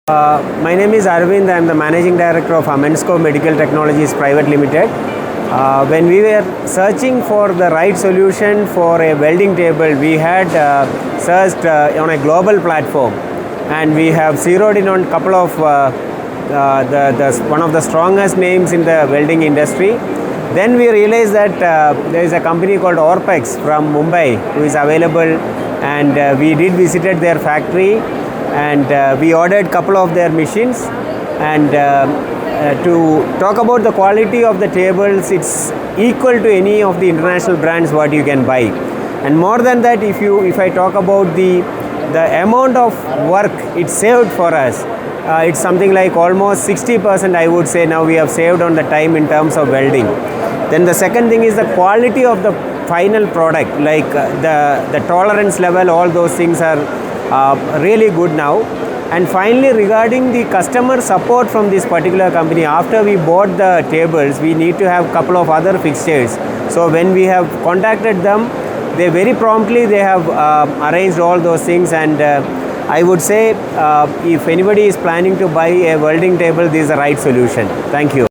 My name is Arvind. I am the Managing Director of Amensco Medical Technologies Private Limited. When we were searching for the right solution for a welding table, we had searched on a global platform, and we have zeroed in on a couple of one of the strongest names in the welding industry. Then we realized that there is a company called ORPEX from Mumbai who is available, and we did visited their factory, and we ordered couple of their machines. And to talk about the quality of the tables, it's equal to any of the international brands what you can buy. And more than that, if I talk about the amount of work it saved for us, it's something like almost 60%, I would say. Now we have saved on the time in terms of welding. Then the second thing is the quality of the final product, like the tolerance level, all those things are really good now. And finally, regarding the customer support from this particular company, after we bought the tables, we need to have a couple of other fixtures. So when we have contacted them, they very promptly they have arranged all those things. And I would say if anybody is planning to buy a welding table, this is the right solution. Thank you.